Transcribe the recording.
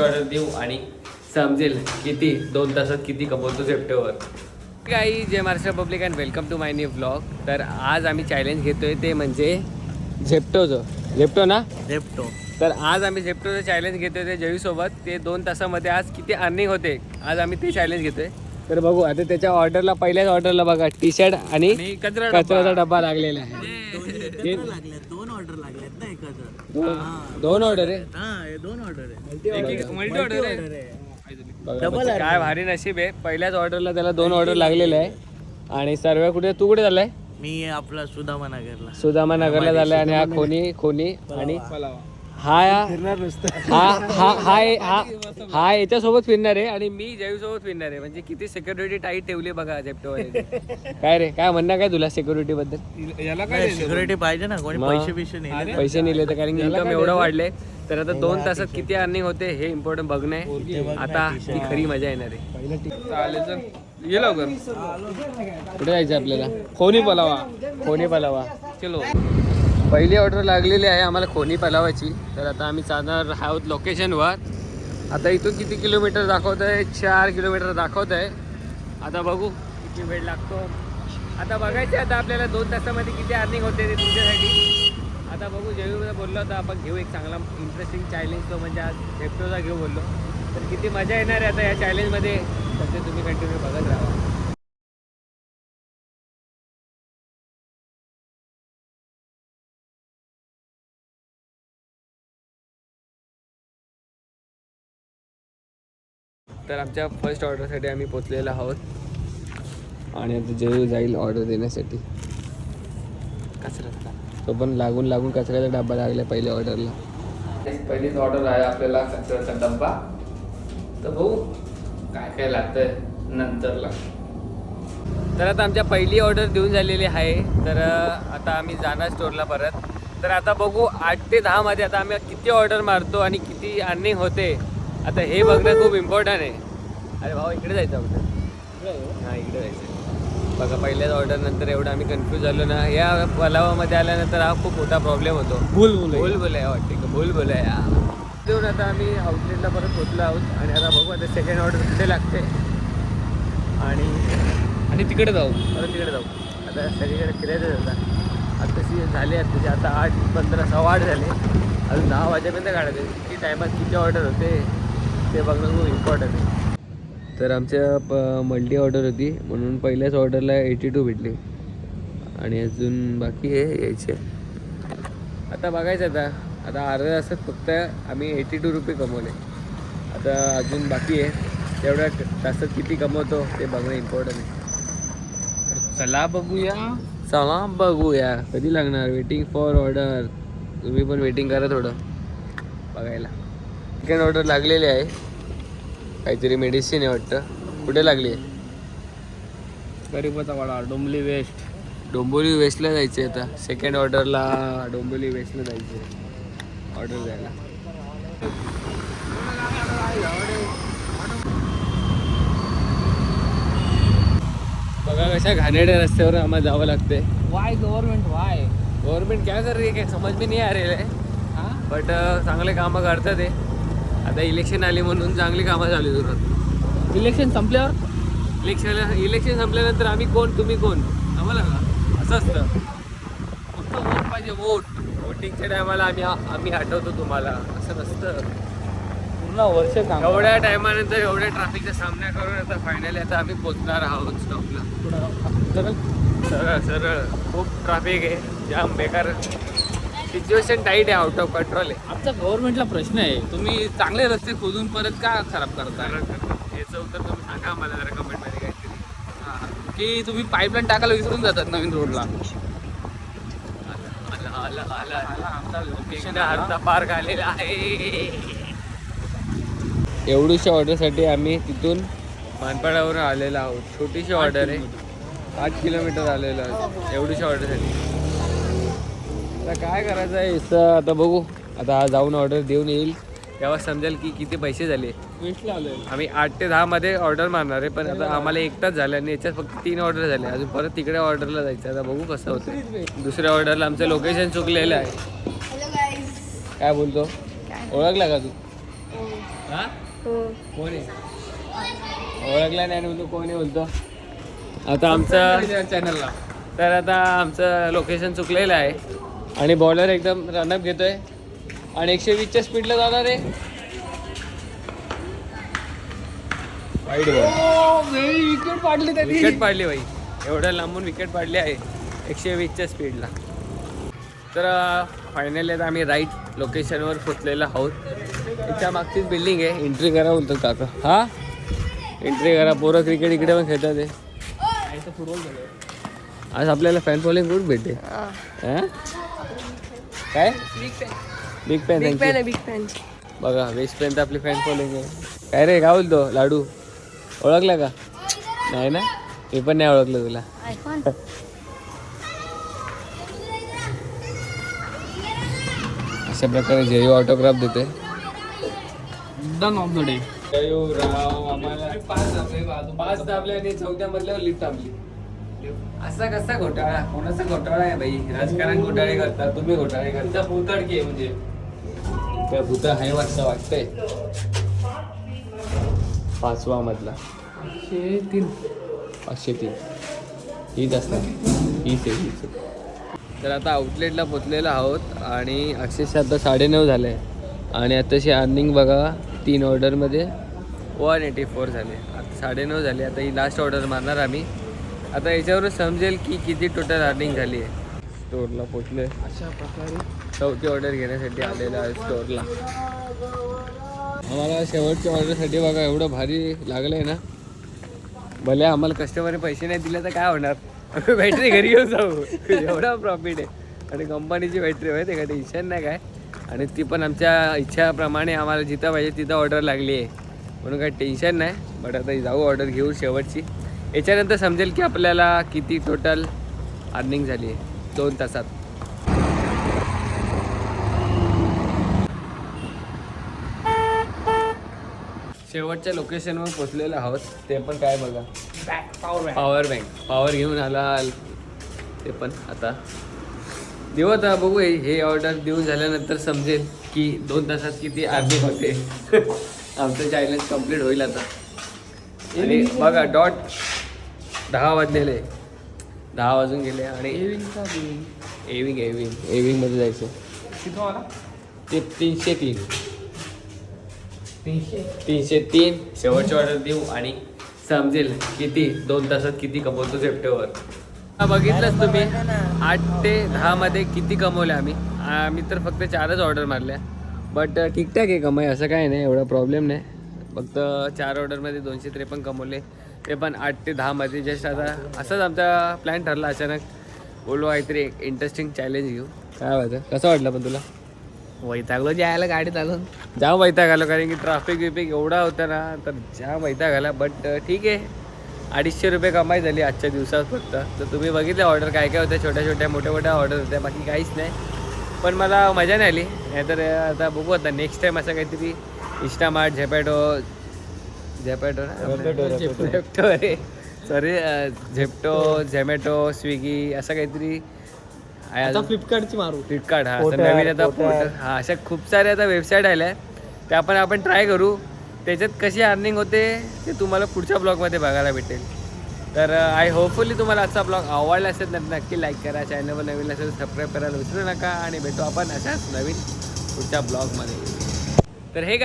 Order देऊ आणि समजेल किती 2 तासात किती कमवतो झेप्टोवर. काही जय Maharashtra public and welcome to my new blog. तर आज आम्ही चॅलेंज घेतोय ते म्हणजे झेप्टो ना. तर आज आम्ही झेप्टोचं चॅलेंज घेतोय ते जयूसोबत. ते 2 तासामध्ये आज किती अर्निंग होते आज आम्ही ते चॅलेंज घेतोय. तर बघू आता त्याच्या ऑर्डरला पहिल्याच ऑर्डरला बघा टी शर्ट आणि कचऱ्याचा डब्बा लागलेला आहे. 2 ऑर्डर लागलेत ना एकाच. 2 ऑर्डर आहे. हा 2 ऑर्डर आहे. मल्टी ऑर्डर आहे. काय भारी नशीब आहे. पहिल्याच ऑर्डरला त्याला 2 ऑर्डर लागलेले आहे. आणि सर्व कुठे तू कुठे झालाय? मी आपला सुदामा नगरला झालाय. आणि हा खोनी आणि हा याच्यासोबत फिरणार आहे आणि मी जयूसोबत फिरणार आहे. म्हणजे किती सिक्युरिटी टाईट ठेवली बघा झेप्टो. काय रे काय म्हणणं काय तुला सिक्युरिटी बद्दल? याला काय सिक्युरिटी पाहिजे ना. कोणी पैसे नेले तर कारण इन्कम एवढं वाढले. तर आता 2 तासात किती अर्निंग होते हे इम्पॉर्टंट बघणे. आता ती खरी मजा येणार आहे. ये लवकर. कुठे जायचं आपल्याला? खोनी पलावा चलो. पहिली ऑर्डर लागलेली आहे आम्हाला खोनी पलावाची. तर आता आम्ही जाणार आहोत लोकेशनवर. आता इथून किती किलोमीटर दाखवत आहे? 4 किलोमीटर दाखवत आहे. आता बघू किती वेळ लागतो. आता बघायचं आता आपल्याला 2 तासामध्ये किती अर्निंग होते ते तुमच्यासाठी. आता बघू. जयूला बोललो होता आपण घेऊ एक चांगला इंटरेस्टिंग चॅलेंज. तो म्हणजे आज झेप्टोचा घेऊ बोललो. तर किती मजा येणार आहे आता या चॅलेंजमध्ये. तर ते तुम्ही कंटिन्यू बघत राहा. तर आमच्या फर्स्ट ऑर्डरसाठी आम्ही पोचलेलो आहोत. आणि आता जयू जाईल ऑर्डर देण्यासाठी. कचऱ्याचा तो पण लागून कचऱ्याचा डब्बा लागला पहिल्या ऑर्डरला. पहिलीच ऑर्डर आहे आपल्याला कचऱ्याचा डब्बा. तर भाऊ काय काय लागतंय नंतरला. तर आता आमच्या पहिली ऑर्डर देऊन झालेली आहे. तर आता आम्ही जाणार स्टोअरला परत. तर आता बघू 8 ते 10 मध्ये आता आम्ही किती ऑर्डर मारतो आणि किती अर्निंग होते आता हे बघणं खूप इम्पॉर्टंट आहे. अरे भाऊ इकडे जायचं आपलं. हां इकडे जायचं. बघा पहिल्याच ऑर्डर नंतर एवढं आम्ही कन्फ्यूज झालो ना. या पलावामध्ये आल्यानंतर हा खूप मोठा प्रॉब्लेम होतो. भूल आहे वाटते का भूल आहे. देऊन आता आम्ही आउटलेटला परत पोचलो आहोत. आणि आता बघू आता सेकंड ऑर्डर कुठे लागते आणि तिकडे जाऊ आता सगळीकडे फिरायचं होता. आता तशी झाली आता 8:15 सव्वा 8 झाले. अजून 10 वाजेपर्यंत काढायचे. किती टायमात किती ऑर्डर होते ते बघणं खूप इम्पॉर्टंट आहे. तर आमच्या मल्टी ऑर्डर होती म्हणून पहिल्याच ऑर्डरला 82 भेटली. आणि अजून बाकी आहे यायचे. आता बघायचं आता अर्ध्या तासात फक्त आम्ही 82 रुपये कमवले. आता अजून बाकी आहे. तेवढ्या तासात किती कमवतो ते बघणं इम्पॉर्टंट आहे. चला बघूया कधी लागणार. Waiting for order. तुम्ही पण वेटिंग करा थोडं बघायला. सेकंड ऑर्डर लागलेली आहे. काहीतरी मेडिसिन आहे वाटतं. कुठे लागली आहे? गरीबाचा वाडा डोंबिवली वेस्टला जायचं आहे. आता सेकंड ऑर्डरला डोंबिवली वेस्टला जायचं आहे ऑर्डर द्यायला. बघा कशा घाणेरड्या रस्त्यावर आम्हाला जावं लागते. गवर्नमेंट क्या कर रही है क्या समझ में नहीं आ रही है. बट चांगले कामं करतात ते. आता इलेक्शन आली म्हणून चांगली कामं चालू होतात. इलेक्शन संपल्यावर इलेक्शन संपल्यानंतर आम्ही कोण तुम्ही कोण आम्हाला का असं असतं. फक्त वोट पाहिजे. वोटिंगच्या टायमाला आम्ही हटवतो तुम्हाला असं नसतं. पूर्ण वर्ष काम. एवढ्या टायमानंतर एवढ्या ट्रॅफिकचा सामना करून आता फायनली आता आम्ही पोचणार आहोत स्टॉपला. सरळ खूप ट्रॅफिक आहे. जाम बेकार सिच्युएशन टाईट आहे. आउट ऑफ कंट्रोल आहे. आमचा गव्हर्नमेंटला प्रश्न आहे. तुम्ही चांगले रस्ते खोदून परत का खराब करता? याचं उत्तर तुम्ही सांगा मला जरा कमेंटमध्ये काहीतरी. की तुम्ही पाईपलाईन टाकायला विसरून जातात नवीन रोडला. आमचा लोकेशन अर्धा पार्क आलेला आहे. एवढीशा ऑर्डरसाठी आम्ही तिथून मानपाड्यावरून आलेलो आहोत. छोटीशी ऑर्डर आहे. 8 किलोमीटर आलेलो आहे एवढीशा ऑर्डरसाठी. आता काय करायचं आहे इसं आता बघू. आता जाऊन ऑर्डर देऊन येईल तेव्हा समजेल की किती पैसे झाले. वेस्टला आलोय आम्ही 8 ते 10 मध्ये ऑर्डर मारणार आहे. पण आता आम्हाला 1 तास झाला आणि याच्यात फक्त 3 ऑर्डर झाले. अजून परत तिकडे ऑर्डरला जायचं. आता बघू कसं होतं. दुसऱ्या ऑर्डरला आमचं लोकेशन चुकलेलं आहे. काय बोलतो? ओळखला का तू? हा कोण आहे? ओळखला नाही बोलतो कोण आहे बोलतो. आता आमचं चॅनलला तर आता आमचं लोकेशन चुकलेलं आहे आणि बॉलर एकदम रनअप घेतोय आणि 120च्या स्पीडला जाणार आहे. वाईट बॉल, विकेट पाडली विकेट पाडली बाई. एवढ्या लांबून विकेट पाडली आहे 120च्या स्पीडला. तर फायनली आता आम्ही राईट लोकेशनवर पोचलेलो आहोत. त्याच्या मागचीच बिल्डिंग आहे. एंट्री करा बोलतात काका. हा एंट्री करा. पोरं क्रिकेट इकडे पण खेळतात आहे. आज आपल्याला फॅन फॉलोइंग कुठे भेटते? काय बिग फॅन बघा. वेस्ट पर्यंत आपली फॅन फॉलोइंग आहे. काय रे काय बोलतो लाडू? ओळखला का? नाही ना, मी पण नाही ओळखलं तुला. अशा प्रकारे जयू ऑटोग्राफ देते. Done of the day. Jayurao आम्हाला 5 दाबले आणि 4थ्या मधल्यावर लिफ्ट थांबली. असा कसा घोटाळा? कोणाचा घोटाळा आहे भाई? राजकारण घोटाळे करतात, तुम्ही घोटाळे करता. भूतडकी आहे म्हणजे त्या भूत आहे वाटतंय. 5वा मधला 503 हीच असणार. हीच आहे. तर आता आउटलेटला पोचलेलो आहोत आणि अक्षरशः आता 9:30 झाले आणि आताशी अर्निंग बघा 3 ऑर्डरमध्ये 184 झाले. आता 9:30 झाले. आता ही लास्ट ऑर्डर मारणार आम्ही. आता याच्यावरच समजेल की किती टोटल अर्निंग झाली आहे. स्टोअरला पोचले अशा प्रकारे 4थी ऑर्डर घेण्यासाठी आलेलं आहे स्टोअरला. आम्हाला शेवटच्या ऑर्डरसाठी बघा एवढं भारी लागलं आहे ना. भले आम्हाला कस्टमरने पैसे नाही दिले तर काय होणार, बॅटरी घरी घेऊन जाऊ. एवढा प्रॉफिट आहे आणि कंपनीची बॅटरी माहिती आहे का, टेन्शन नाही काय. आणि ती पण आमच्या इच्छाप्रमाणे आम्हाला जिथं पाहिजे तिथं ऑर्डर लागली आहे म्हणून काही टेन्शन नाही. बट आता जाऊ ऑर्डर घेऊ शेवटची. याच्यानंतर समजेल की आपल्याला किती टोटल अर्निंग झाली आहे 2 तासात. शेवटच्या लोकेशनवर पोचलेलो आहोत. ते पण काय बघा, पॉवर बँक घेऊन आला. ते पण आता देऊ. आता बघू हे ऑर्डर देऊन झाल्यानंतर समजेल की 2 तासात किती अर्निंग होते. आमचं चॅलेंज कंप्लीट होईल आता. आणि बघा डॉट 10 वाजलेले, 10 वाजून गेले आणि एविंगमध्ये जायचं. किती मला ते 303 शेवटची ऑर्डर देऊ आणि समजेल किती 2 तासात किती कमवतो झेप्टोवर. बघितलंच तुम्ही 8 ते 10 मध्ये किती कमवले आम्ही तर फक्त 4च ऑर्डर मारल्या. बट ठीकठाक आहे कमाई, असं काय नाही, एवढा प्रॉब्लेम नाही. फक्त 4 ऑर्डरमध्ये 253 कमवले, ते पण 8 ते 10 मध्ये. जस्ट आता असंच आमचा प्लॅन ठरला अचानक. बोललो काहीतरी इंटरेस्टिंग चॅलेंज घेऊ. काय वाटतं, कसं वाटलं पण तुला? वैतागलो जायला गाडी चालून. जाम वैताग आलो कारण की ट्रॅफिक विपिक एवढा होता ना, तर जाम वैताग आला. बट ठीक आहे, 250 रुपये कमाई झाली आजच्या दिवसात फक्त. तर तुम्ही बघितलं ऑर्डर काय काय होत्या, छोट्या मोठ्या ऑर्डर होत्या, बाकी काहीच नाही. पण मला मजा नाही आली. नाहीतर आता बघू आता नेक्स्ट टाईम असं काहीतरी इंस्टामार्ट, झेमॅटो, स्विगी असं काहीतरी आहे. आता फ्लिपकार्टची मारू. फ्लिपकार्ट हा असं नवीन आता पोर्टल, हा अशा खूप साऱ्या आता वेबसाईट आल्या. त्या पण आपण ट्राय करू. त्याच्यात कशी अर्निंग होते ते तुम्हाला पुढच्या ब्लॉगमध्ये बघायला भेटेल. तर होपफुली तुम्हाला आजचा ब्लॉग आवडला असेल तर नक्की लाईक करा. चॅनलवर नवीन असेल सबस्क्राईब करायला विसरू नका आणि भेटू आपण अशाच नवीन पुढच्या ब्लॉगमध्ये. तर हे